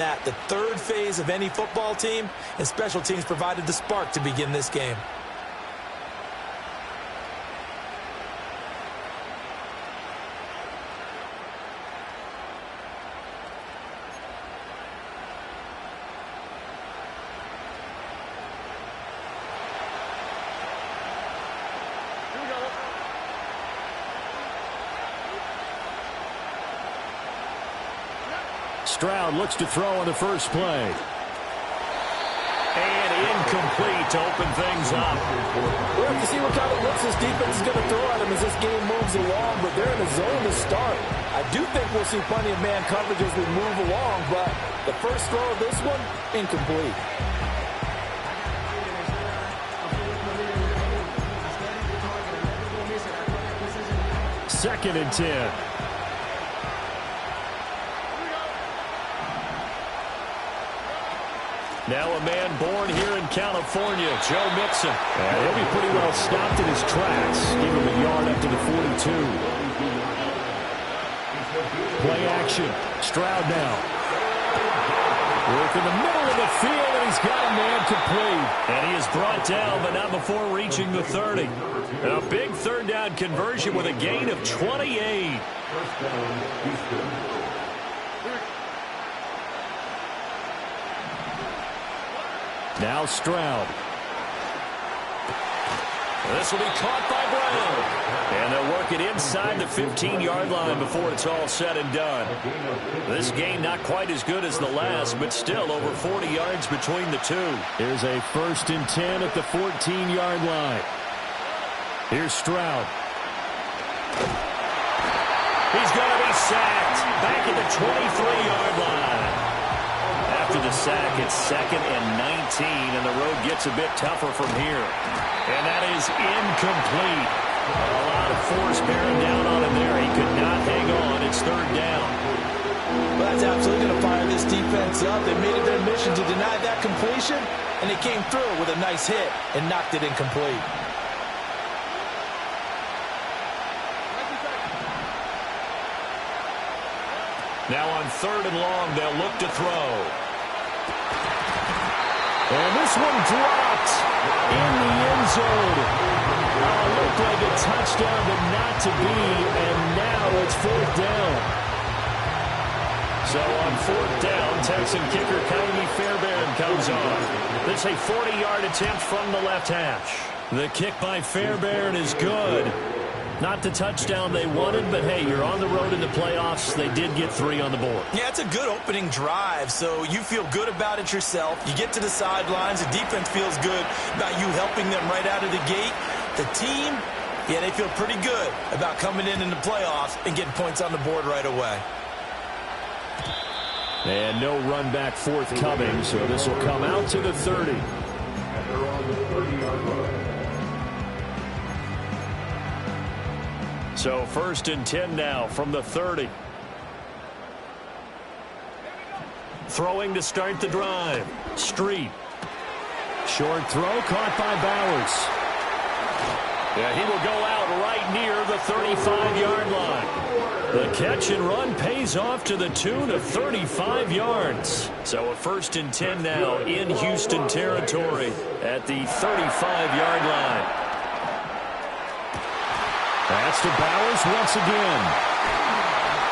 That the third phase of any football team, and special teams provided the spark to begin this game. Stroud looks to throw on the first play. And incomplete to open things up. We'll have to see what kind of looks this defense is going to throw at him as this game moves along, but they're in a zone to start. I do think we'll see plenty of man coverage as we move along, but the first throw of this one, incomplete. Second and 10. Now a man born here in California, Joe Mixon. And he'll be pretty well stopped in his tracks. Give him a yard up to the 42. Play action. Stroud now. Work in the middle of the field, and he's got a man complete. And he is brought down, but not before reaching the 30. A big third down conversion with a gain of 28. Now Stroud. This will be caught by Brown. And they'll work it inside the 15-yard line before it's all said and done. This game not quite as good as the last, but still over 40 yards between the two. Here's a 1st and 10 at the 14-yard line. Here's Stroud. He's going to be sacked back at the 23-yard line. After the sack, it's 2nd and 19, and the road gets a bit tougher from here. And that is incomplete. A lot of force bearing down on him there. He could not hang on. It's 3rd down. Well, that's absolutely going to fire this defense up. They made it their mission to deny that completion, and they came through with a nice hit and knocked it incomplete. Now on 3rd and long, they'll look to throw. And this one dropped in the end zone. Looked like a touchdown, but not to be. And now it's 4th down. So on 4th down, Texan kicker Kylie Fairbairn comes on. This is a 40-yard attempt from the left hash. The kick by Fairbairn is good. Not the touchdown they wanted, but hey, you're on the road in the playoffs. They did get 3 on the board. Yeah, it's a good opening drive, so you feel good about it yourself. You get to the sidelines. The defense feels good about you helping them right out of the gate. The team, yeah, they feel pretty good about coming in the playoffs and getting points on the board right away. And no run back forthcoming, so this will come out to the 30. So 1st and 10 now from the 30. Throwing to start the drive. Street. Short throw caught by Bowers. Yeah, he will go out right near the 35-yard line. The catch and run pays off to the tune of 35 yards. So a 1st and 10 now in Houston territory at the 35-yard line. That's to Bowers once again.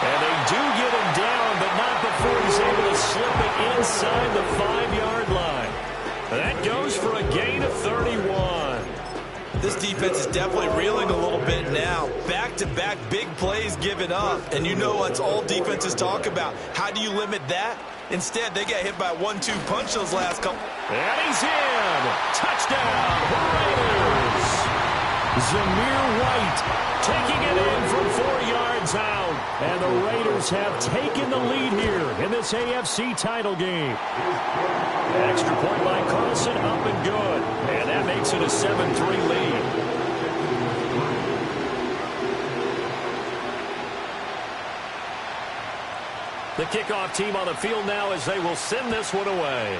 And they do get him down, but not before he's able to slip it inside the 5-yard line. That goes for a gain of 31. This defense is definitely reeling a little bit now. Back-to-back big plays given up. And you know what all defenses talk about. How do you limit that? Instead, they got hit by a 1-2 punch those last couple. And he's in. Touchdown, Raiders. Zamir White taking it in from 4 yards out. And the Raiders have taken the lead here in this AFC title game. Extra point by Carlson, up and good. And that makes it a 7-3 lead. The kickoff team on the field now as they will send this one away.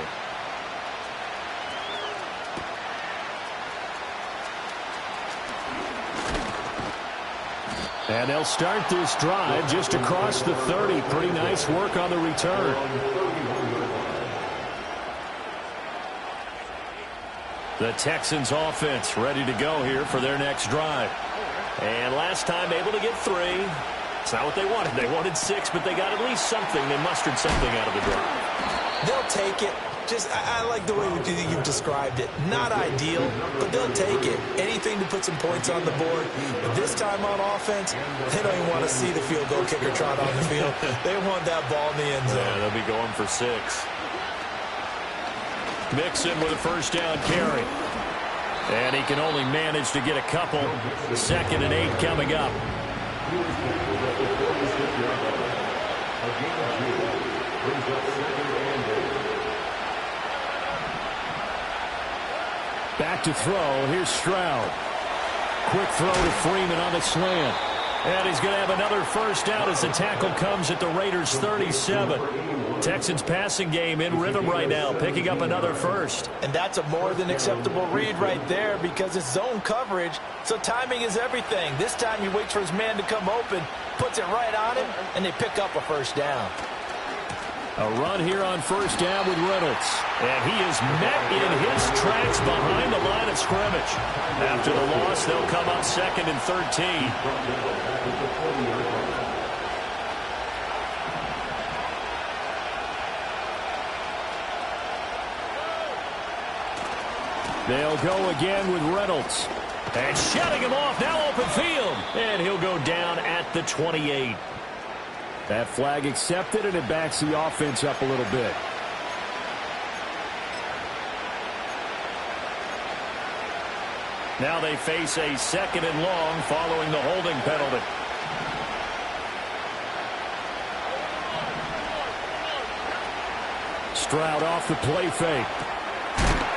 And they'll start this drive just across the 30. Pretty nice work on the return. The Texans offense ready to go here for their next drive. And last time able to get 3. It's not what they wanted. They wanted 6, but they got at least something. They mustered something out of the drive. They'll take it. I like the way you've described it. Not ideal, but they'll take it. Anything to put some points on the board. But this time on offense, they don't even want to see the field goal kicker trot on the field. They want that ball in the end zone. Yeah, they'll be going for 6. Mixon with a first down carry. And he can only manage to get a couple. 2nd and 8 coming up. Back to throw. Here's Stroud. Quick throw to Freeman on the slant. And he's going to have another first down as the tackle comes at the Raiders' 37. Texans passing game in rhythm right now, picking up another first. And that's a more than acceptable read right there because it's zone coverage, so timing is everything. This time he waits for his man to come open, puts it right on him, and they pick up a first down. A run here on first down with Reynolds. And he is met in his tracks behind the line of scrimmage. After the loss, they'll come up 2nd and 13. They'll go again with Reynolds. And shutting him off, now open field. And he'll go down at the 28. That flag accepted, and it backs the offense up a little bit. Now they face a 2nd and long following the holding penalty. Stroud off the play fake.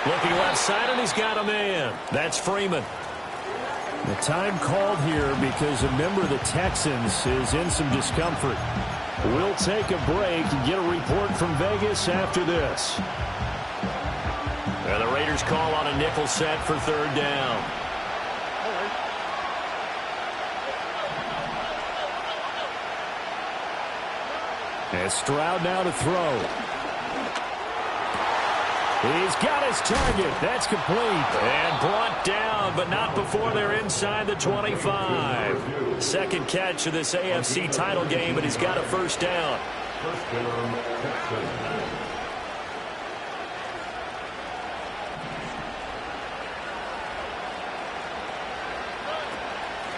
Looking left side, and he's got a man. That's Freeman. The time called here because a member of the Texans is in some discomfort. We'll take a break and get a report from Vegas after this. And the Raiders call on a nickel set for 3rd down. And Stroud now to throw. He's got his target. That's complete. And brought down, but not before they're inside the 25. 2nd catch of this AFC title game, and he's got a first down.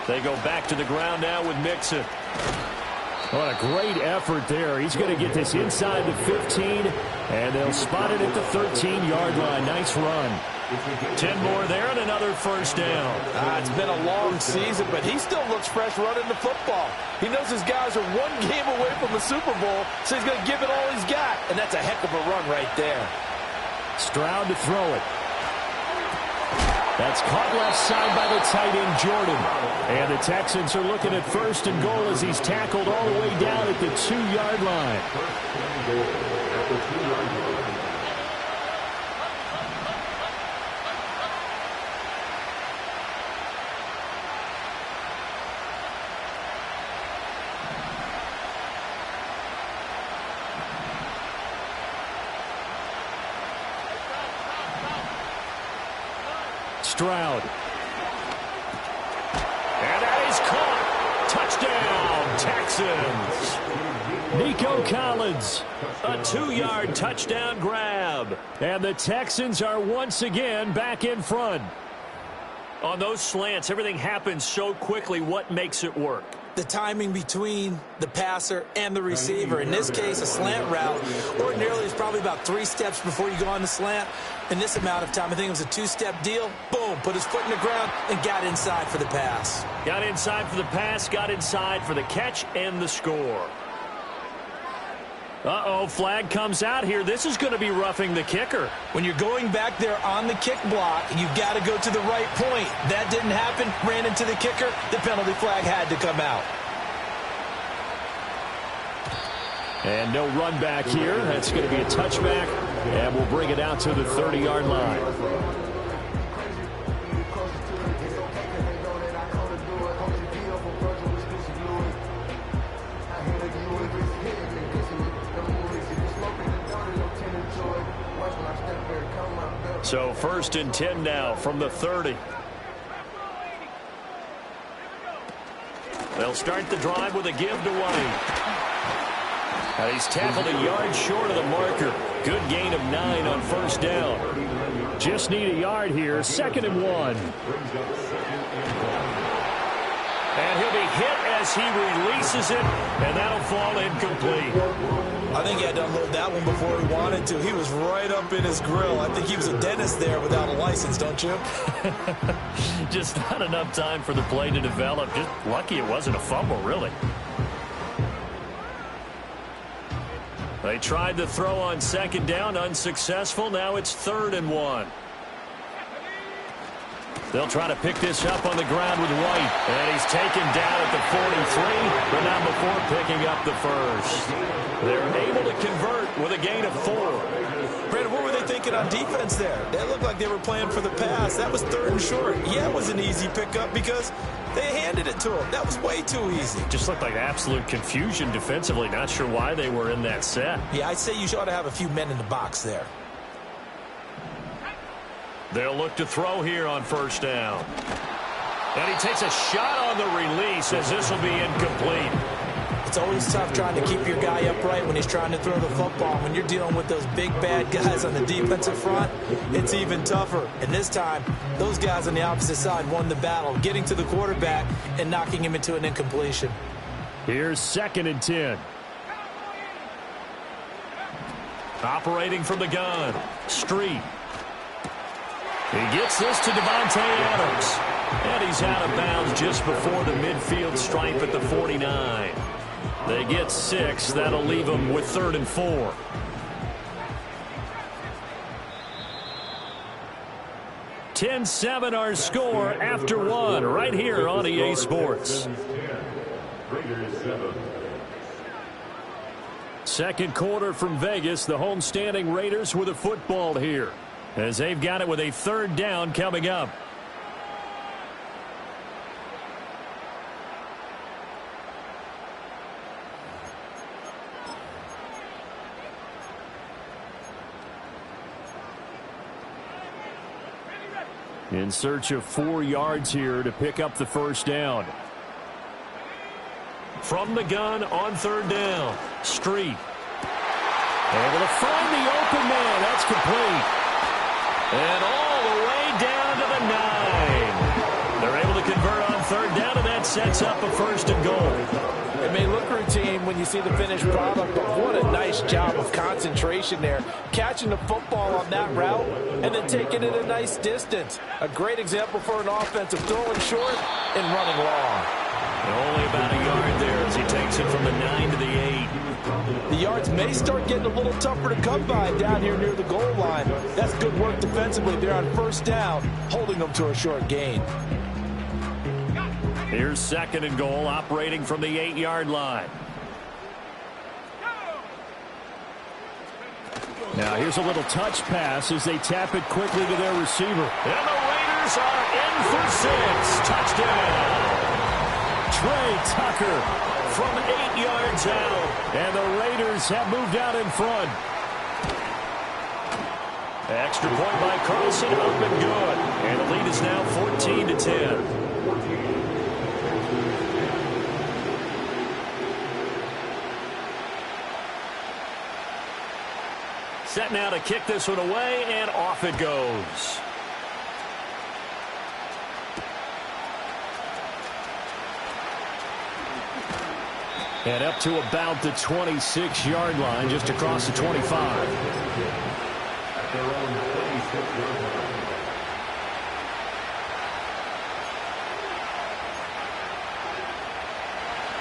They go back to the ground now with Mixon. What a great effort there. He's going to get this inside the 15, and they'll spot it at the 13-yard line. Nice run. 10 more there and another first down. It's been a long season, but he still looks fresh running the football. He knows his guys are 1 game away from the Super Bowl, so he's going to give it all he's got, and that's a heck of a run right there. Stroud to throw it. That's caught left side by the tight end, Jordan. And the Texans are looking at 1st and goal as he's tackled all the way down at the 2-yard line. Stroud. And that is caught. Touchdown, Texans. Nico Collins. A 2-yard touchdown grab. And the Texans are once again back in front. On those slants, everything happens so quickly. What makes it work? The timing between the passer and the receiver. In this case, a slant route ordinarily is probably about 3 steps before you go on the slant. In this amount of time, I think it was a 2-step deal. Boom, put his foot in the ground and got inside for the pass. Got inside for the pass, got inside for the catch and the score. Uh-oh, flag comes out here. This is going to be roughing the kicker. When you're going back there on the kick block, you've got to go to the right point. That didn't happen, ran into the kicker. The penalty flag had to come out. And no run back here. That's going to be a touchback, and we'll bring it out to the 30-yard line. So 1st and 10 now from the 30. They'll start the drive with a give to White. And he's tackled a yard short of the marker. Good gain of 9 on 1st down. Just need a yard here. 2nd and 1. And he'll be hit as he releases it, and that'll fall incomplete. I think he had to unload that one before he wanted to. He was right up in his grill. I think he was a dentist there without a license, don't you? Just not enough time for the play to develop. Just lucky it wasn't a fumble, really. They tried the throw on 2nd down, unsuccessful. Now it's 3rd and 1. They'll try to pick this up on the ground with White. And he's taken down at the 43, but not before picking up the first. They're able to convert with a gain of 4. Brandon, what were they thinking on defense there? They looked like they were playing for the pass. That was 3rd and short. Yeah, it was an easy pickup because they handed it to him. That was way too easy. Just looked like absolute confusion defensively. Not sure why they were in that set. Yeah, I'd say you ought to have a few men in the box there. They'll look to throw here on 1st down. And he takes a shot on the release as this will be incomplete. It's always tough trying to keep your guy upright when he's trying to throw the football. When you're dealing with those big, bad guys on the defensive front, it's even tougher. And this time, those guys on the opposite side won the battle, getting to the quarterback and knocking him into an incompletion. Here's 2nd and 10. Operating from the gun, Street. He gets this to Devontae Adams. And he's out of bounds just before the midfield stripe at the 49. They get 6. That'll leave them with 3rd and 4. (10-7) our score after 1 right here on EA Sports. Second quarter from Vegas. The homestanding Raiders with a football here, as they've got it with a 3rd down coming up. In search of 4 yards here to pick up the 1st down. From the gun on 3rd down, Street. Able to find the open man. That's complete. And all the way down to the 9. They're able to convert on 3rd down, and that sets up a 1st and goal. It may look routine when you see the finished product, but what a nice job of concentration there. Catching the football on that route and then taking it a nice distance. A great example for an offensive throwing short and running long. And only about a yard there as he takes it from the 9 to the 8. The yards may start getting a little tougher to come by down here near the goal line. That's good work defensively there on 1st down, holding them to a short gain. Here's 2nd and goal, operating from the 8-yard line. Now here's a little touch pass as they tap it quickly to their receiver. And the Raiders are in for 6. Touchdown. Trey Tucker from 8 yards out. And the Raiders have moved out in front. Extra point by Carlson, up and good. And the lead is now 14-10. Set now to kick this one away, and off it goes. And up to about the 26-yard line, just across the 25.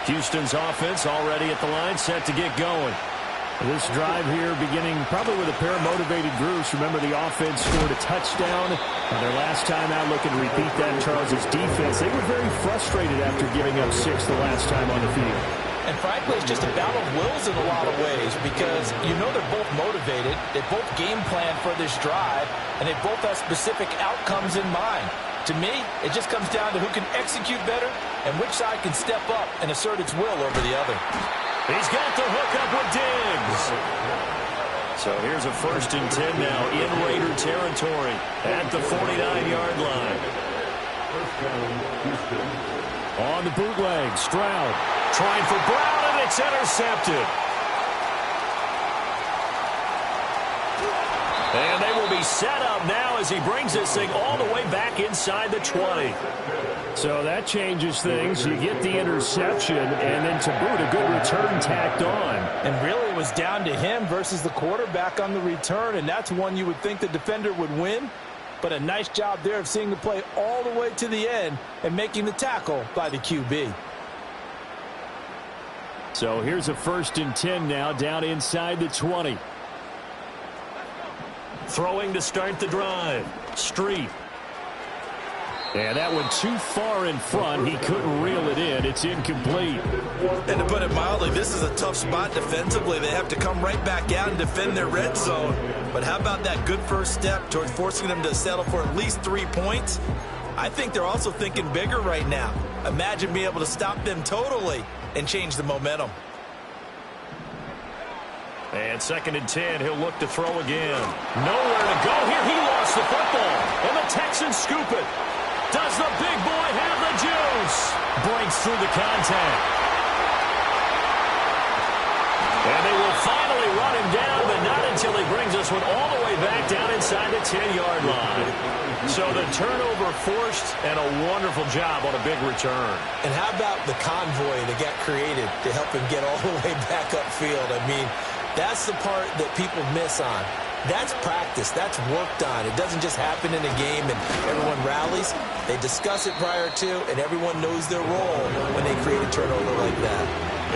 Houston's offense already at the line, set to get going. This drive here beginning probably with a pair of motivated groups. Remember, the offense scored a touchdown on their last time out. Looking to repeat that. Charles's defense, they were very frustrated after giving up 6 the last time on the field. And frankly, it's just a battle of wills in a lot of ways because you know they're both motivated. They both game plan for this drive, and they both have specific outcomes in mind. To me, it just comes down to who can execute better and which side can step up and assert its will over the other. He's got the hook up with Diggs. So here's a 1st and 10 now in Raider territory at the 49-yard line. On the bootleg, Stroud trying for Brown, and it's intercepted. And they will be set up now as he brings this thing all the way back inside the 20. So that changes things. You get the interception, and then to boot, a good return tacked on. And really it was down to him versus the quarterback on the return, and that's one you would think the defender would win. But a nice job there of seeing the play all the way to the end and making the tackle by the QB. So here's a 1st and 10 now down inside the 20. Throwing to start the drive. Street. And that one too far in front. He couldn't reel it in. It's incomplete. And to put it mildly, this is a tough spot defensively. They have to come right back out and defend their red zone. But how about that good first step towards forcing them to settle for at least 3 points? I think they're also thinking bigger right now. Imagine being able to stop them totally and change the momentum. And 2nd and 10, he'll look to throw again. Nowhere to go here. He lost the football. And the Texans scoop it. Does the big boy have the juice? Breaks through the contact. And they will finally run him down, but not until he brings this one all the way back down inside the 10-yard line. So the turnover forced, and a wonderful job on a big return. And how about the convoy that got created to help him get all the way back upfield? I mean, that's the part that people miss on. That's practice. That's worked on. It doesn't just happen in a game and everyone rallies. They discuss it prior to, and everyone knows their role when they create a turnover like that.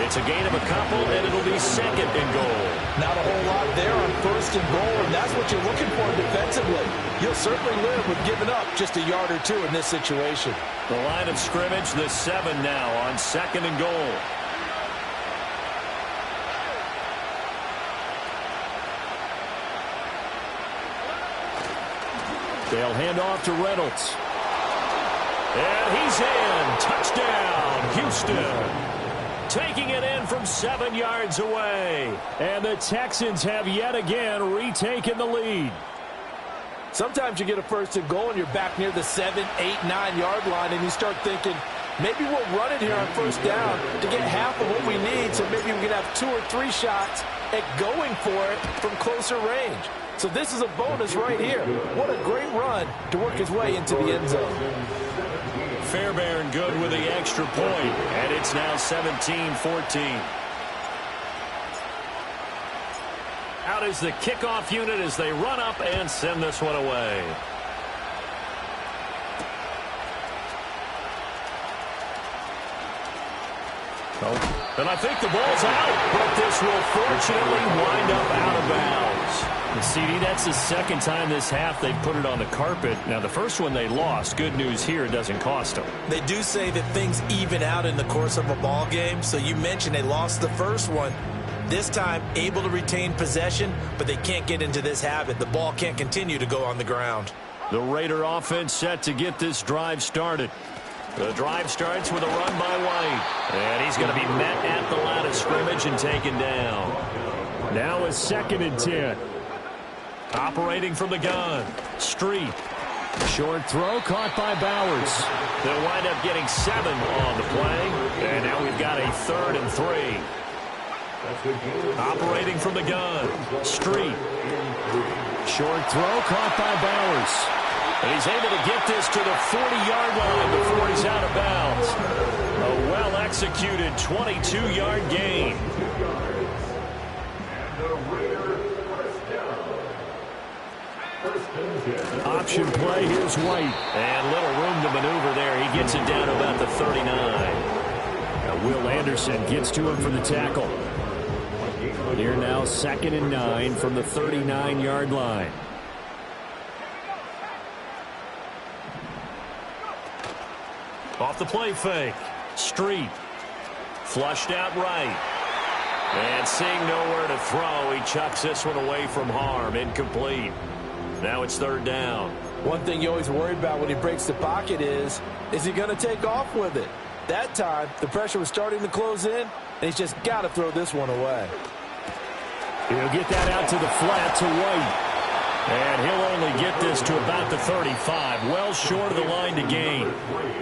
It's a gain of a couple, and it'll be 2nd and goal. Not a whole lot there on 1st and goal, and that's what you're looking for defensively. You'll certainly live with giving up just a yard or two in this situation. The line of scrimmage, the 7 now on 2nd and goal. They'll hand off to Reynolds. And he's in. Touchdown, Houston. Taking it in from 7 yards away. And the Texans have yet again retaken the lead. Sometimes you get a 1st and goal and you're back near the 7, 8, 9-yard line, and you start thinking, maybe we'll run it here on 1st down to get half of what we need, so maybe we can have 2 or 3 shots at going for it from closer range. So this is a bonus right here. What a great run to work his way into the end zone. Fairbairn good with the extra point, and it's now 17-14. Out is the kickoff unit as they run up and send this one away. Oh, and I think the ball's out, but this will fortunately wind up out of bounds. CD, that's the 2nd time this half they've put it on the carpet. Now, the first one they lost. Good news here, it doesn't cost them. They do say that things even out in the course of a ball game. So you mentioned they lost the first one. This time, able to retain possession, but they can't get into this habit. The ball can't continue to go on the ground. The Raider offense set to get this drive started. The drive starts with a run by White. And he's going to be met at the line of scrimmage and taken down. Now a 2nd and 10. Operating from the gun. Street. Short throw caught by Bowers. They'll wind up getting 7 on the play. And now we've got a 3rd and 3. Operating from the gun. Street. Short throw caught by Bowers. And he's able to get this to the 40-yard line before he's out of bounds. A well-executed 22-yard gain. Option play, here's White. And little room to maneuver there. He gets it down to about the 39. Now Will Anderson gets to him for the tackle. Here now 2nd and 9 from the 39-yard line. Off the play fake. Street. Flushed out right. And seeing nowhere to throw, he chucks this one away from harm. Incomplete. Now it's 3rd down. One thing you always worry about when he breaks the pocket is he going to take off with it? That time, the pressure was starting to close in, and he's just got to throw this one away. He'll get that out to the flat to White. And he'll only get this to about the 35, well short of the line to gain.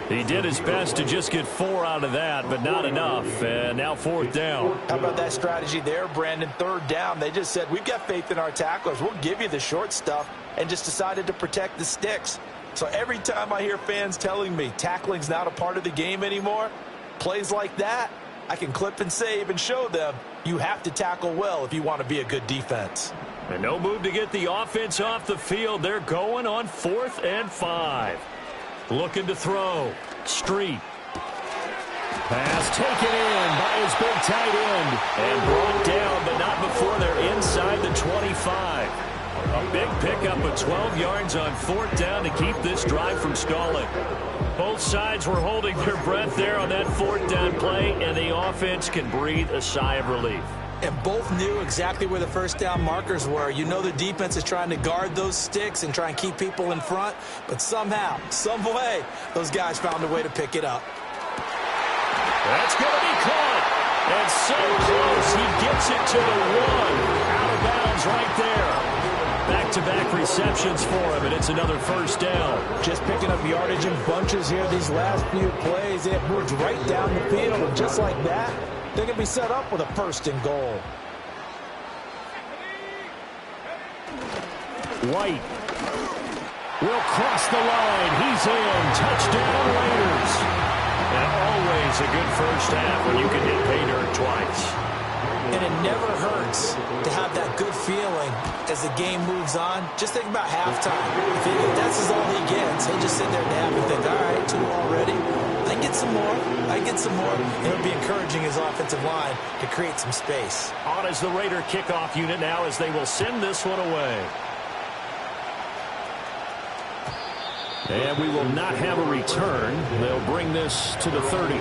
He did his best to just get 4 out of that, but not enough. And now 4th down. How about that strategy there, Brandon? 3rd down. They just said, we've got faith in our tacklers. We'll give you the short stuff, and just decided to protect the sticks. So every time I hear fans telling me tackling's not a part of the game anymore, plays like that, I can clip and save and show them you have to tackle well if you want to be a good defense. And no move to get the offense off the field. They're going on 4th and 5. Looking to throw. Street. Pass taken in by his big tight end. And brought down, but not before they're inside the 25. A big pickup of 12 yards on 4th down to keep this drive from stalling. Both sides were holding their breath there on that 4th down play, and the offense can breathe a sigh of relief. And both knew exactly where the 1st down markers were. You know the defense is trying to guard those sticks and try and keep people in front, but somehow, some way, those guys found a way to pick it up. That's going to be caught. And so close, he gets it to the 1. Out of bounds right there. Back-to-back receptions for him, and it's another 1st down. Just picking up yardage in bunches here these last few plays. They have moved right down the field, and just like that, they're going to be set up with a 1st and goal. White will cross the line. He's in. Touchdown, Raiders. And always a good 1st half when you can hit pay dirt twice. And it never hurts to have that good feeling as the game moves on. Just think about halftime. If that's all he gets, he'll just sit there and have and think, all right, 2 already. I get some more. I get some more. And it'll be encouraging his offensive line to create some space. On is the Raider kickoff unit now as they will send this one away. And we will not have a return. They'll bring this to the 30.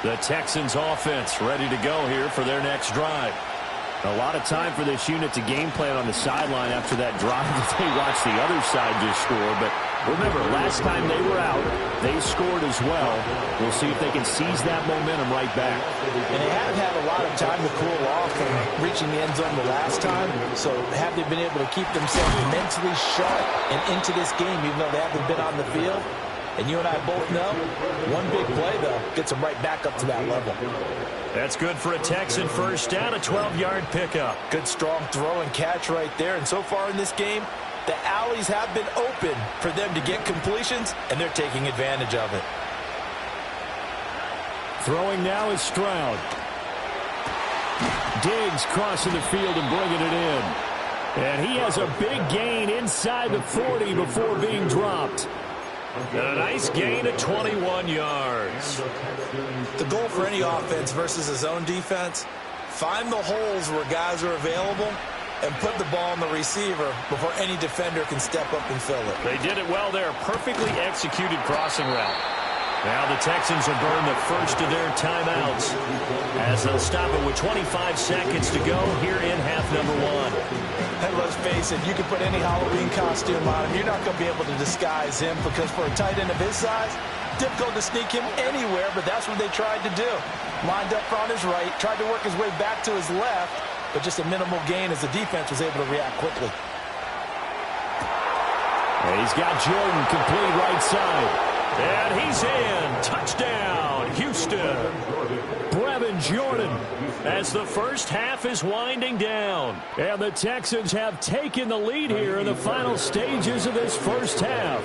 The Texans offense ready to go here for their next drive. A lot of time for this unit to game plan on the sideline after that drive that they watched the other side just score. But remember, last time they were out, they scored as well. We'll see if they can seize that momentum right back. And they haven't had a lot of time to cool off from reaching the end zone the last time. So have they been able to keep themselves mentally sharp and into this game, even though they haven't been on the field? And you and I both know, one big play, though, gets them right back up to that level. That's good for a Texan 1st down, a 12-yard pickup. Good, strong throw and catch right there. And so far in this game, the alleys have been open for them to get completions, and they're taking advantage of it. Throwing now is Stroud. Diggs crossing the field and bringing it in. And he has a big gain inside the 40 before being dropped. And a nice gain of 21 yards. The goal for any offense versus his own defense, find the holes where guys are available and put the ball on the receiver before any defender can step up and fill it. They did it well there. Perfectly executed crossing route. Now the Texans will burn the first of their timeouts as they'll stop it with 25 seconds to go here in half number 1. And let's face it, you can put any Halloween costume on him. You're not going to be able to disguise him because for a tight end of his size, difficult to sneak him anywhere, but that's what they tried to do. Lined up on his right, tried to work his way back to his left, but just a minimal gain as the defense was able to react quickly. And he's got Jordan complete right side. And he's in. Touchdown, Houston. Brevin Jordan as the first half is winding down. And the Texans have taken the lead here in the final stages of this first half.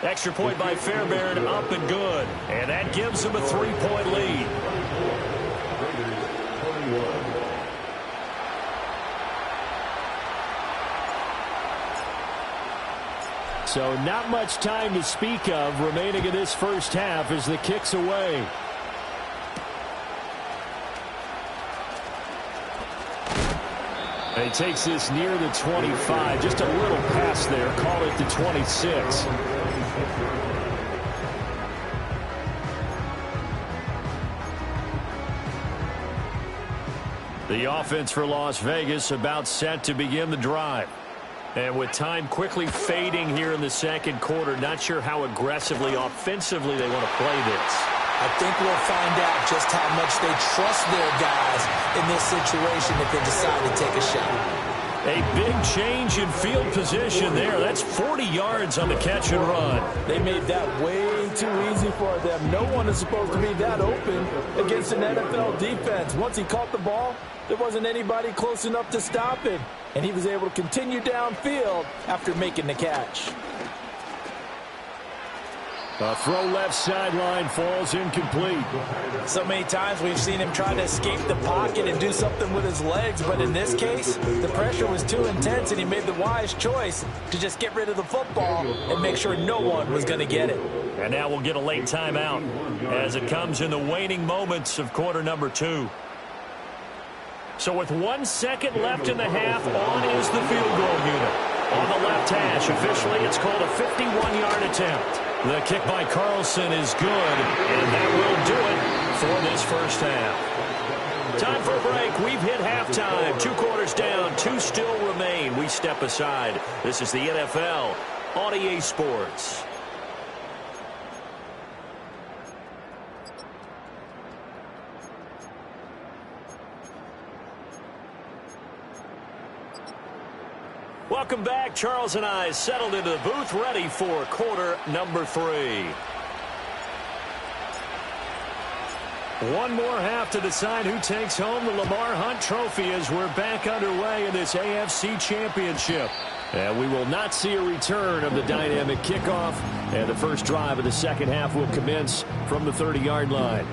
Extra point by Fairbairn, up and good. And that gives them a 3-point lead. So not much time to speak of remaining in this first half as the kick's away. And he takes this near the 25. Just a little pass there. Call it the 26. The offense for Las Vegas about set to begin the drive. And with time quickly fading here in the second quarter, not sure how aggressively, offensively they want to play this. I think we'll find out just how much they trust their guys in this situation if they decide to take a shot. A big change in field position there. That's 40 yards on the catch and run. They made that way too easy for them. No one is supposed to be that open against an NFL defense. Once he caught the ball, there wasn't anybody close enough to stop him. And he was able to continue downfield after making the catch. A throw left sideline falls incomplete. So many times we've seen him try to escape the pocket and do something with his legs, but in this case, the pressure was too intense and he made the wise choice to just get rid of the football and make sure no one was going to get it. And now we'll get a late timeout as it comes in the waning moments of quarter number 2. So with 1 second left in the half, on is the field goal unit. On the left hash, officially it's called a 51-yard attempt. The kick by Carlson is good, and that will do it for this first half. Time for a break. We've hit halftime. 2 quarters down, 2 still remain. We step aside. This is the NFL on EA Sports. Welcome back. Charles and I settled into the booth, ready for quarter number 3. One more half to decide who takes home the Lamar Hunt Trophy as we're back underway in this AFC Championship. And we will not see a return of the dynamic kickoff, and the first drive of the second half will commence from the 30-yard line.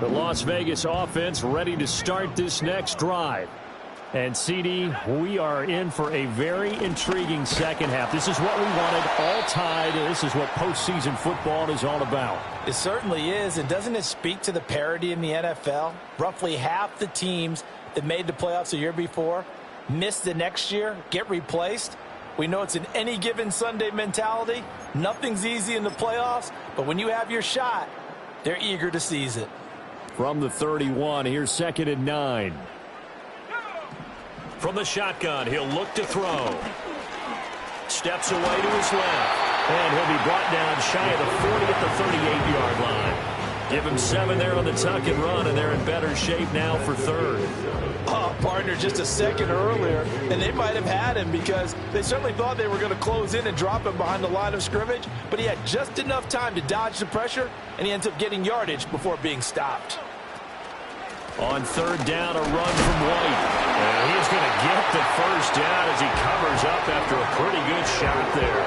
The Las Vegas offense ready to start this next drive. And, CD, we are in for a very intriguing second half. This is what we wanted, all tied, and this is what postseason football is all about. It certainly is, and doesn't it speak to the parity in the NFL? Roughly half the teams that made the playoffs the year before miss the next year, get replaced. We know it's an any given Sunday mentality. Nothing's easy in the playoffs, but when you have your shot, they're eager to seize it. From the 31, here's 2nd and 9. From the shotgun, he'll look to throw. Steps away to his left. And he'll be brought down shy of the 40 at the 38-yard line. Give him 7 there on the tuck and run, and they're in better shape now for 3rd. Oh, partner, just a second earlier, and they might have had him because they certainly thought they were going to close in and drop him behind the line of scrimmage, but he had just enough time to dodge the pressure, and he ends up getting yardage before being stopped. On 3rd down, a run from White. And he's going to get the first down as he covers up after a pretty good shot there.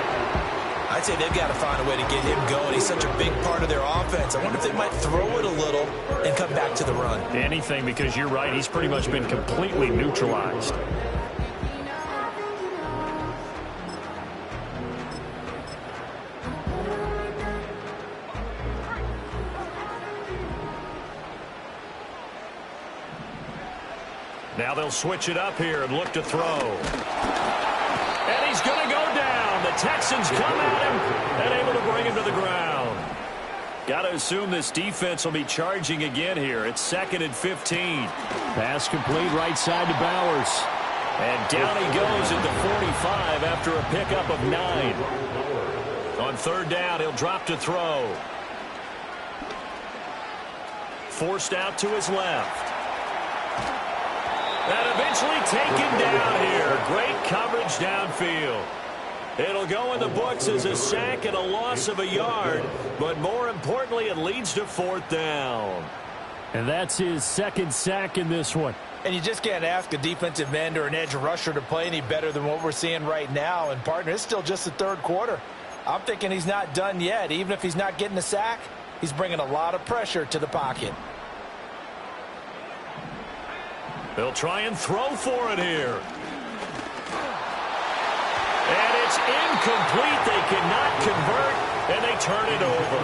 I'd say they've got to find a way to get him going. He's such a big part of their offense. I wonder if they might throw it a little and come back to the run. Anything, because you're right. He's pretty much been completely neutralized. Now they'll switch it up here and look to throw. And he's going to go down. The Texans come at him and able to bring him to the ground. Got to assume this defense will be charging again here. It's 2nd and 15. Pass complete right side to Bowers. And down he goes at the 45 after a pickup of 9. On 3rd down, he'll drop to throw. Forced out to his left. And eventually taken down here. Great coverage downfield. It'll go in the books as a sack and a loss of a yard. But more importantly, it leads to 4th down. And that's his 2nd sack in this one. And you just can't ask a defensive end or an edge rusher to play any better than what we're seeing right now. And, partner, it's still just the 3rd quarter. I'm thinking he's not done yet. Even if he's not getting a sack, he's bringing a lot of pressure to the pocket. They'll try and throw for it here. And it's incomplete. They cannot convert, and they turn it over.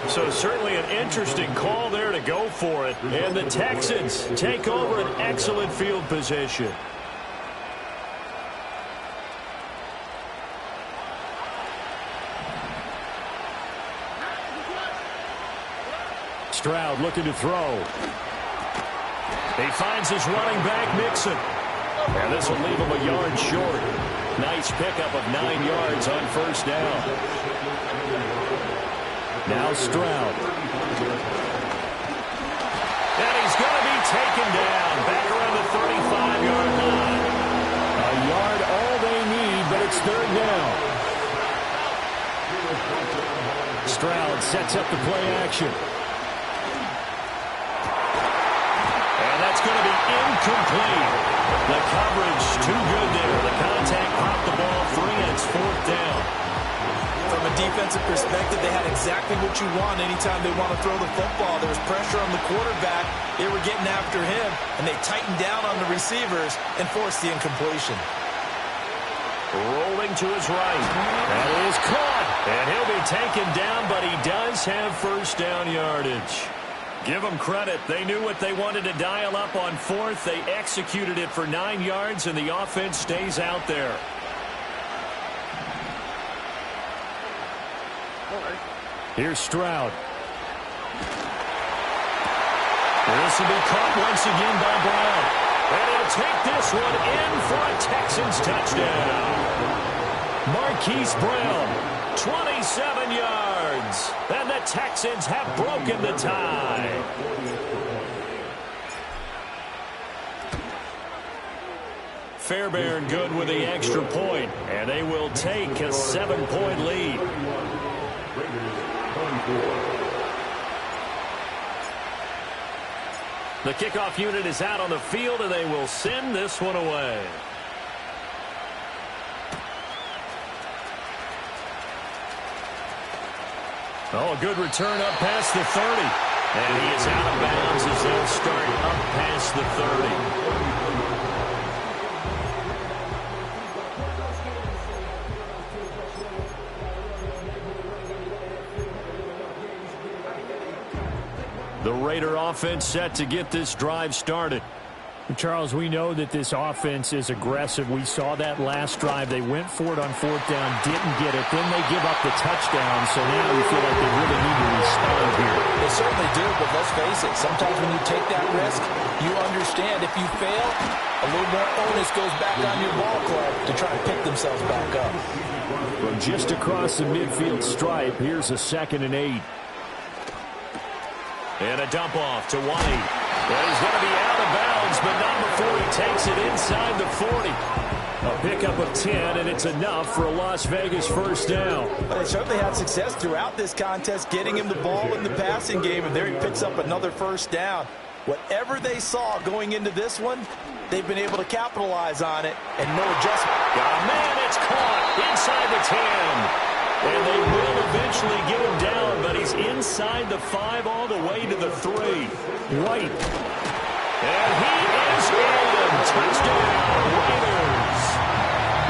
So certainly an interesting call there to go for it. And the Texans take over an excellent field position. Stroud looking to throw. He finds his running back, Mixon. And this will leave him a yard short. Nice pickup of 9 yards on first down. Now Stroud. And he's going to be taken down. Back around the 35-yard line. A yard all they need, but it's third down. Stroud sets up the play action. And that's going to be incomplete. The coverage too good there. The contact popped the ball free, and it's fourth down. From a defensive perspective, they had exactly what you want anytime they want to throw the football. There was pressure on the quarterback. They were getting after him, and they tightened down on the receivers and forced the incompletion. Rolling to his right. That is caught. And he'll be taken down, but he does have first down yardage. Give them credit. They knew what they wanted to dial up on fourth. They executed it for 9 yards, and the offense stays out there. Here's Stroud. This will be caught once again by Brown. And he'll take this one in for a Texans touchdown. Marquise Brown, 27 yards. And the Texans have broken the tie. Fairbairn good with the extra point, and they will take a 7-point lead. The kickoff unit is out on the field, and they will send this one away. Oh, a good return up past the 30. And he is out of bounds as they'll start up past the 30. The Raider offense set to get this drive started. Charles, we know that this offense is aggressive. We saw that last drive. They went for it on fourth down, didn't get it. Then they give up the touchdown, so now we feel like they really need to respond here. They certainly do, but let's face it, sometimes when you take that risk, you understand if you fail, a little more onus goes back on your ball club to try to pick themselves back up. From just across the midfield stripe, here's a 2nd and 8. And a dump off to White. And he's going to be out of bounds, but not before he takes it inside the 40. A pickup of 10, and it's enough for a Las Vegas first down. But they certainly had success throughout this contest, getting him the ball in the passing game, and there he picks up another first down. Whatever they saw going into this one, they've been able to capitalize on it, and no adjustment. Oh, man, it's caught inside the 10. And they will eventually get him down, but he's inside the 5 all the way to the 3. White. And he is in. Touchdown, Raiders.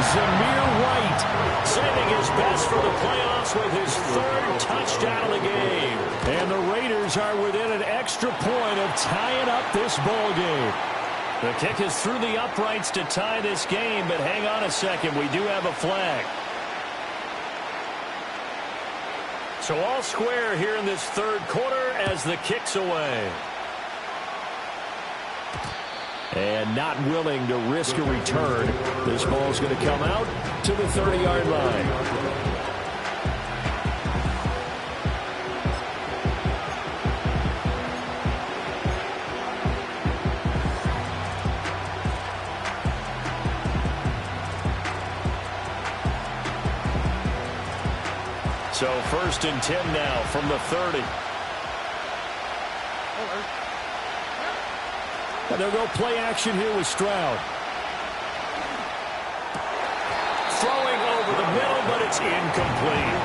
Zamir White saving his best for the playoffs with his 3rd touchdown of the game. And the Raiders are within an extra point of tying up this ball game. The kick is through the uprights to tie this game, but hang on a second. We do have a flag. So all square here in this 3rd quarter as the kick's away. And not willing to risk a return. This ball's going to come out to the 30-yard line. So 1st and 10 now from the 30. And they'll go play action here with Stroud. Throwing over the middle, but it's incomplete.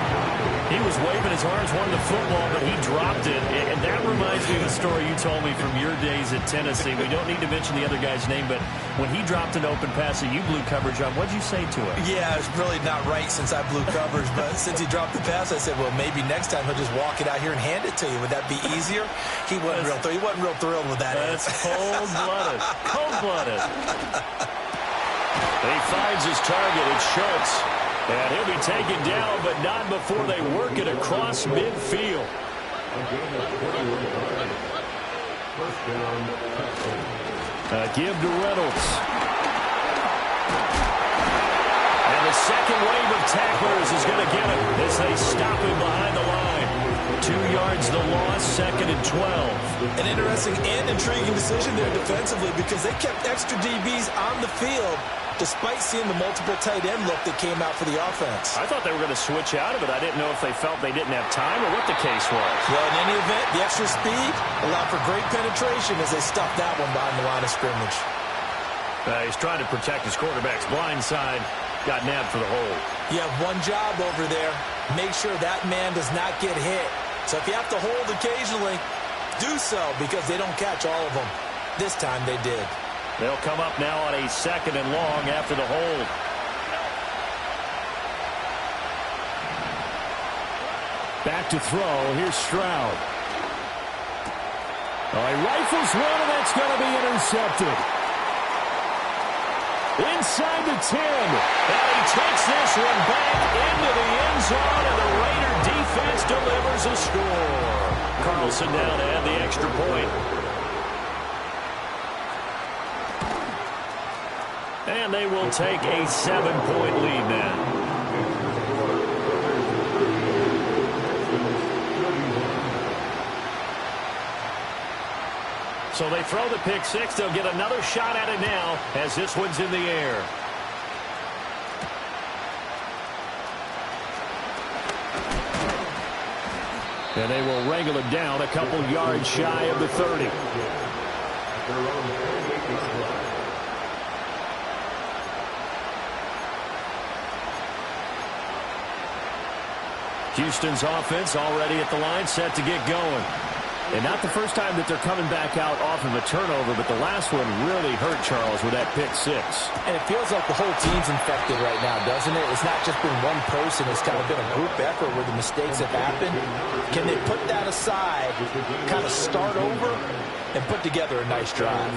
He was waving his arms, wanting the football, but he dropped it. And that reminds me of the story you told me from your days at Tennessee. We don't need to mention the other guy's name, but when he dropped an open pass that you blew coverage on, what did you say to it? Yeah, it's really not right since I blew coverage, but since he dropped the pass, I said, well, maybe next time he'll just walk it out here and hand it to you. Would that be easier? He wasn't real thrilled with that. That's cold-blooded. Cold-blooded. He finds his target. It's Schultz. And he'll be taken down, but not before they work it across midfield. Give to Reynolds. And the second wave of tacklers is going to get him as they stop him behind the line. 2 yards the loss, 2nd and 12. An interesting and intriguing decision there defensively because they kept extra DBs on the field despite seeing the multiple tight end look that came out for the offense. I thought they were going to switch out of it. I didn't know if they felt they didn't have time or what the case was. Well, in any event, the extra speed allowed for great penetration as they stuffed that one behind the line of scrimmage. He's trying to protect his quarterback's blind side. Got nabbed for the hold. You have one job over there. Make sure that man does not get hit. So if you have to hold occasionally, do so because they don't catch all of them. This time they did. They'll come up now on a 2nd and long after the hold. Back to throw. Here's Stroud. He rifles one, and that's going to be intercepted. Inside the 10. And he takes this one back into the end zone, and the Raider defense delivers a score. Carlson down to add the extra point. And they will take a 7-point lead now. So they throw the pick six. They'll get another shot at it now as this one's in the air. And they will wrangle it down a couple yards shy of the 30. Houston's offense already at the line, set to get going. And not the first time that they're coming back out off of a turnover, but the last one really hurt Charles with that pick six. And it feels like the whole team's infected right now, doesn't it? It's not just been one person. It's kind of been a group effort where the mistakes have happened. Can they put that aside, kind of start over, and put together a nice drive?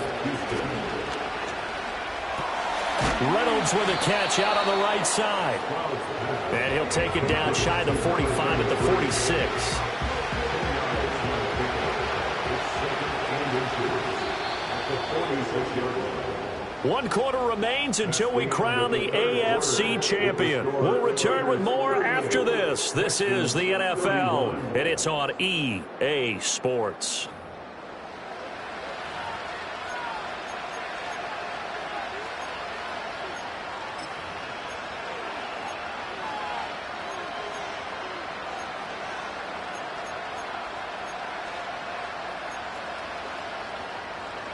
Reynolds with a catch out on the right side. And he'll take it down shy of the 45 at the 46. One quarter remains until we crown the AFC champion. We'll return with more after this. This is the NFL, and it's on EA Sports.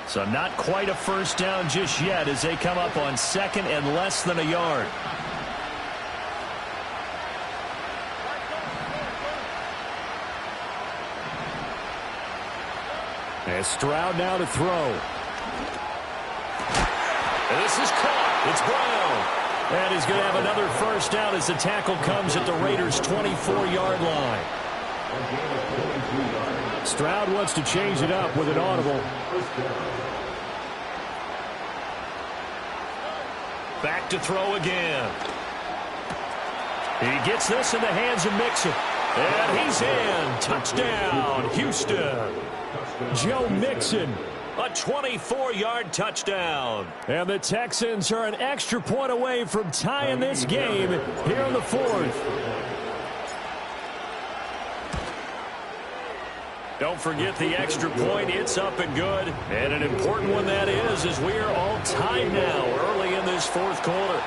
So not quite a first down just yet as they come up on 2nd and less than a yard. And Stroud now to throw. And this is caught. It's Brown. And he's going to have another first down as the tackle comes at the Raiders' 24-yard line. Stroud wants to change it up with an audible. Back to throw again. He gets this in the hands of Mixon. And he's in. Touchdown, Houston. Joe Mixon. A 24-yard touchdown. And the Texans are an extra point away from tying this game here in the 4th. Don't forget the extra point. It's up and good. And an important one that is, as we are all tied now early in this 4th quarter.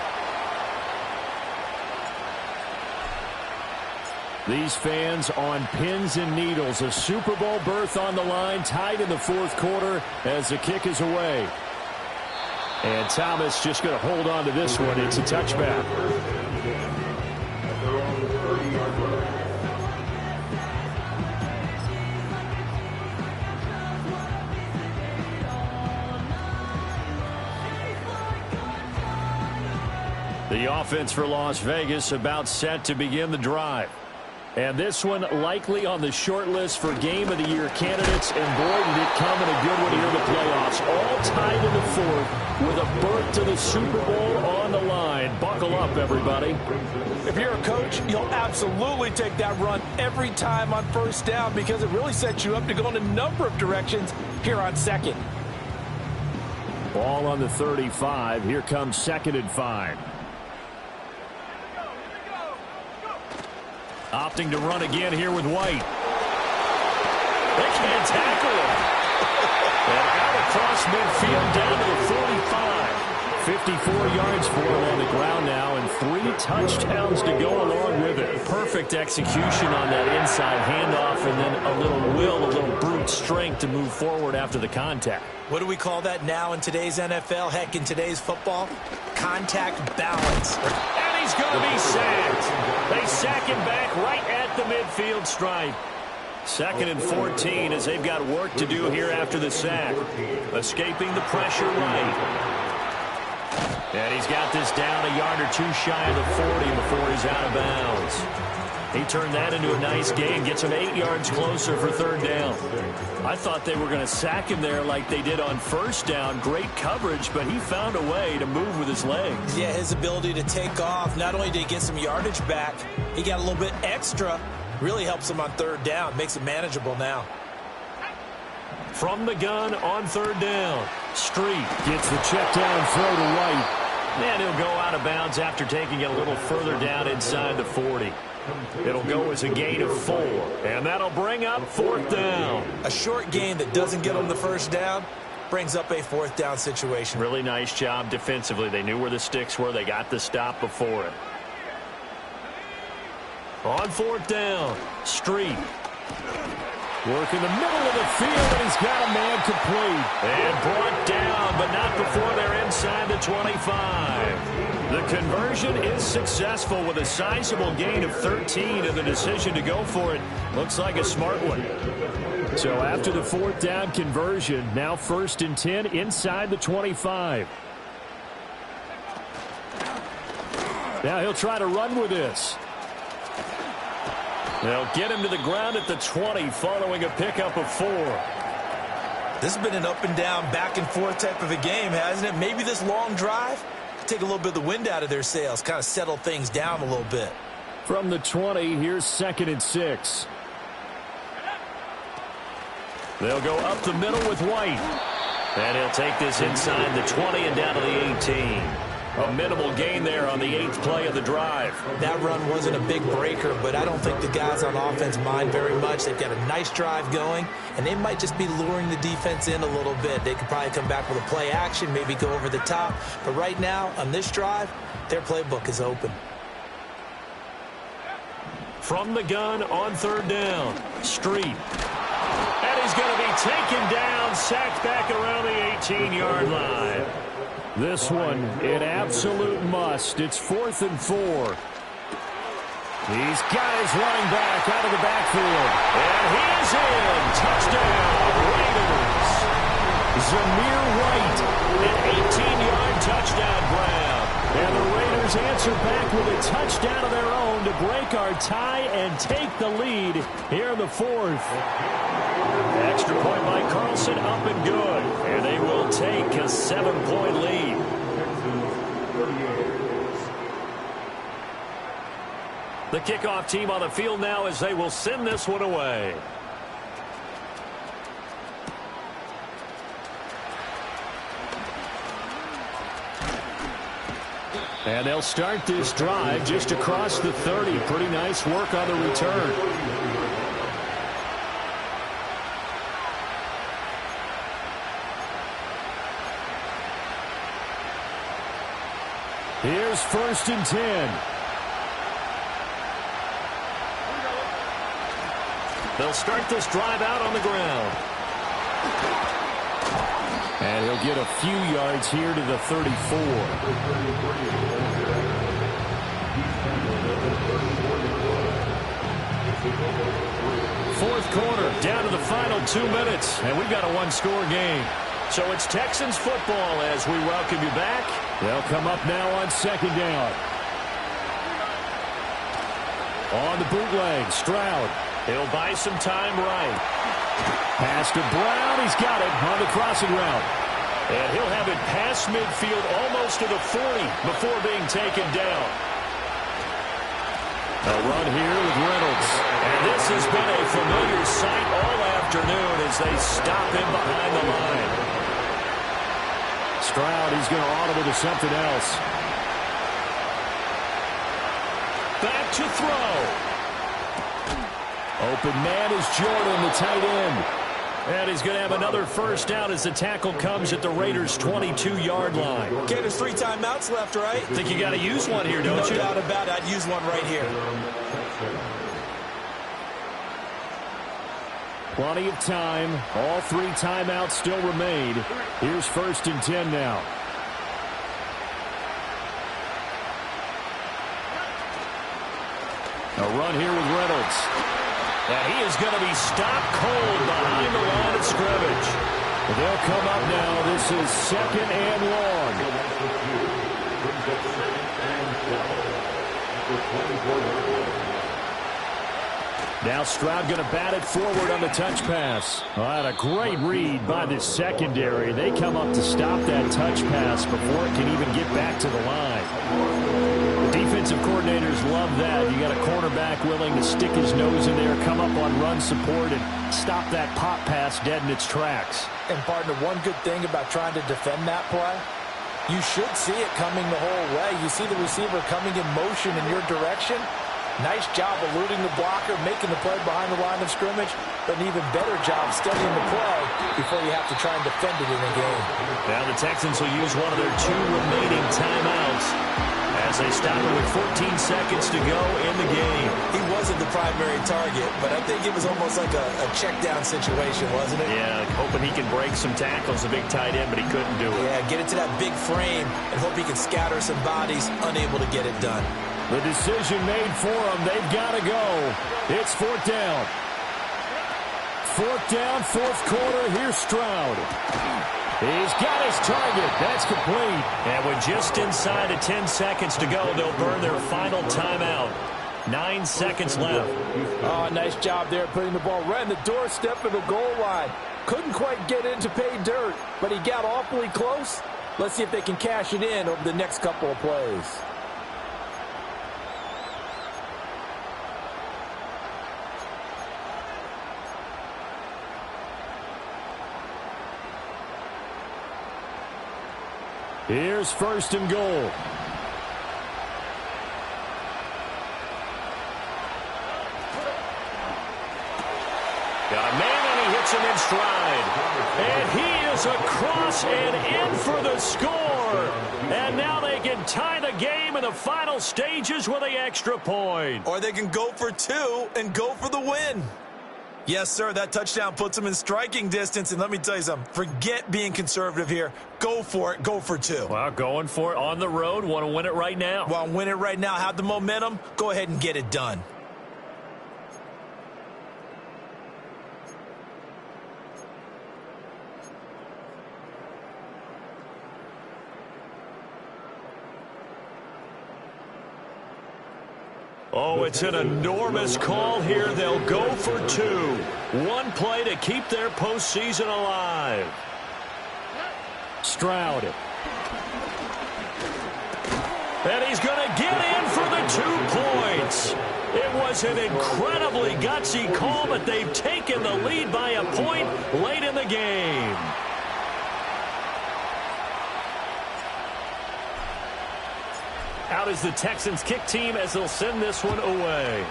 These fans on pins and needles. A Super Bowl berth on the line, tied in the 4th quarter as the kick is away. And Thomas just going to hold on to this one. It's a touchback. The offense for Las Vegas about set to begin the drive. And this one likely on the short list for Game of the Year candidates. And boy, did it come in a good one here in the playoffs. All tied in the fourth with a berth to the Super Bowl on the line. Buckle up, everybody. If you're a coach, you'll absolutely take that run every time on first down because it really sets you up to go in a number of directions here on second. Ball on the 35. Here comes 2nd and 5. Opting to run again here with White. They can't tackle him. And out across midfield down to the 45. 54 yards for him on the ground now and 3 touchdowns to go along with it. Perfect execution on that inside handoff and then a little will, a little brute strength to move forward after the contact. What do we call that now in today's NFL? Heck, in today's football? Contact balance. And he's going to be sacked. They sack him back right at the midfield stripe. 2nd and 14 as they've got work to do here after the sack. Escaping the pressure right. And he's got this down a yard or two shy of the 40 before he's out of bounds. He turned that into a nice gain, gets him 8 yards closer for 3rd down. I thought they were going to sack him there like they did on 1st down. Great coverage, but he found a way to move with his legs. Yeah, his ability to take off, not only did he get some yardage back, he got a little bit extra. Really helps him on 3rd down, makes it manageable now. From the gun on 3rd down, Street gets the check down throw to White. And he'll go out of bounds after taking it a little further down inside the 40. It'll go as a gain of 4, and that'll bring up 4th down. A short gain that doesn't get them the 1st down brings up a 4th down situation. Really nice job defensively. They knew where the sticks were. They got the stop before it. On 4th down, Street. Work in the middle of the field, and he's got a man complete. And brought down, but not before they're inside the 25. The conversion is successful with a sizable gain of 13, and the decision to go for it looks like a smart one. So after the 4th down conversion, now 1st and 10 inside the 25. Now he'll try to run with this. They'll get him to the ground at the 20 following a pickup of 4. This has been an up and down, back and forth type of a game, hasn't it? Maybe this long drive take a little bit of the wind out of their sails, kind of settle things down a little bit. From the 20, here's 2nd and 6. They'll go up the middle with White. And he'll take this inside the 20 and down to the 18. A minimal gain there on the 8th play of the drive. That run wasn't a big breaker, but I don't think the guys on offense mind very much. They've got a nice drive going, and they might just be luring the defense in a little bit. They could probably come back with a play action, maybe go over the top. But right now, on this drive, their playbook is open. From the gun on 3rd down, Street. And he's going to be taken down, sacked back around the 18-yard line. This one, an absolute must. It's 4th and 4. He's got his running back out of the backfield. And he is in. Touchdown, Raiders. Zamir White, an 18-yard touchdown grab. And the Raiders answer back with a touchdown of their own to break our tie and take the lead here in the 4th. Extra point by Carlson, up and good. And they will take a 7-point lead. The kickoff team on the field now as they will send this one away. And they'll start this drive just across the 30. Pretty nice work on the return. Here's 1st and 10. They'll start this drive out on the ground. And he'll get a few yards here to the 34. Fourth quarter, down to the final 2 minutes, and we've got a one-score game. So it's Texans football as we welcome you back. They'll come up now on 2nd down. On the bootleg, Stroud. He'll buy some time right. Pass to Brown. He's got it on the crossing route. And he'll have it past midfield almost to the 40 before being taken down. A run here with Reynolds. And this has been a familiar sight all afternoon as they stop him behind the line. Stroud, he's going to audible to something else. Back to throw. Open man is Jordan, the tight end. And he's going to have another first down as the tackle comes at the Raiders' 22-yard line. Okay, there's 3 timeouts left, right? Think you got to use one here, don't you? No doubt about it. I'd use one right here. Plenty of time. All 3 timeouts still remain. Here's 1st and 10 now. A run here with Reynolds. And he is going to be stopped cold behind the line of scrimmage. They'll come up now. This is 2nd and long. Now Stroud going to bat it forward on the touch pass. A great read by the secondary. They come up to stop that touch pass before it can even get back to the line. Defensive coordinators love that. You got a cornerback willing to stick his nose in there, come up on run support, and stop that pop pass dead in its tracks. And, partner, one good thing about trying to defend that play, you should see it coming the whole way. You see the receiver coming in motion in your direction. Nice job eluding the blocker, making the play behind the line of scrimmage, but an even better job studying the play before you have to try and defend it in the game. Now the Texans will use one of their 2 remaining timeouts as they stop it with 14 seconds to go in the game. He wasn't the primary target, but I think it was almost like a check-down situation, wasn't it? Yeah, hoping he can break some tackles, a big tight end, but he couldn't do it. Yeah, get it to that big frame and hope he can scatter some bodies, unable to get it done. The decision made for them. They've got to go. It's 4th down. 4th down, 4th quarter. Here's Stroud. He's got his target. That's complete. And with just inside of 10 seconds to go, they'll burn their final timeout. 9 seconds left. Oh, nice job there putting the ball right in the doorstep of the goal line. Couldn't quite get in to pay dirt, but he got awfully close. Let's see if they can cash it in over the next couple of plays. Here's 1st and goal. Got a man and he hits him in stride. And he is across and in for the score. And now they can tie the game in the final stages with the extra point. Or they can go for 2 and go for the win. Yes, sir, that touchdown puts them in striking distance. And let me tell you something, forget being conservative here. Go for it. Go for 2. Well, going for it on the road. Want to win it right now. Want to win it right now. Have the momentum. Go ahead and get it done. Oh, it's an enormous call here. They'll go for 2. One play to keep their postseason alive. Stroud. And he's going to get in for the 2 points. It was an incredibly gutsy call, but they've taken the lead by a point late in the game. Out is the Texans kick team as they'll send this one away.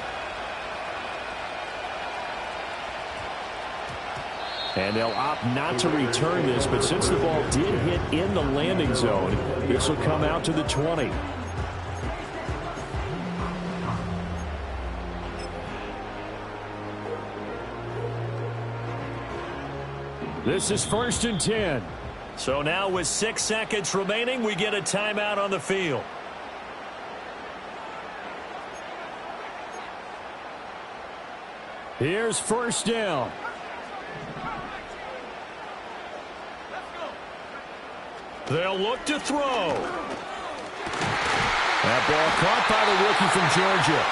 And they'll opt not to return this, but since the ball did hit in the landing zone, this will come out to the 20. This is 1st and 10. So now with 6 seconds remaining, we get a timeout on the field. Here's 1st down. They'll look to throw. That ball caught by the rookie from Georgia.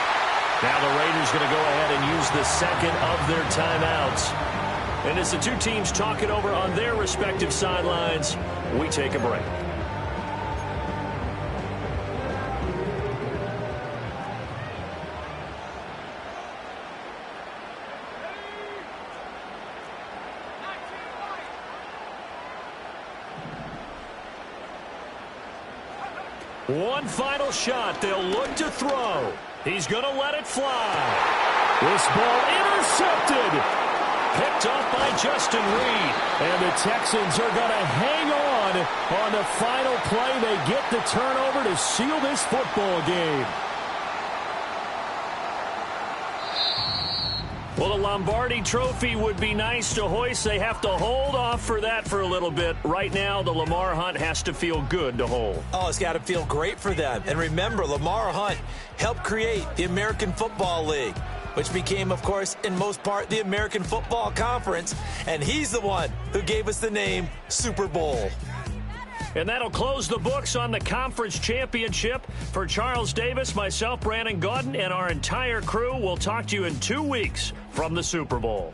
Now the Raiders going to go ahead and use the second of their timeouts. And as the two teams talk it over on their respective sidelines, we take a break. One final shot. They'll look to throw. He's going to let it fly. This ball intercepted. Picked off by Justin Reed. And the Texans are going to hang on the final play. They get the turnover to seal this football game. Well, the Lombardi Trophy would be nice to hoist. They have to hold off for that for a little bit. Right now, the Lamar Hunt has to feel good to hold. Oh, it's got to feel great for them. And remember, Lamar Hunt helped create the American Football League, which became, of course, in most part, the American Football Conference. And he's the one who gave us the name Super Bowl. And that'll close the books on the conference championship. For Charles Davis, myself, Brandon Gaudin, and our entire crew, we'll talk to you in 2 weeks from the Super Bowl.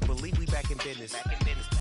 Believe we back in business.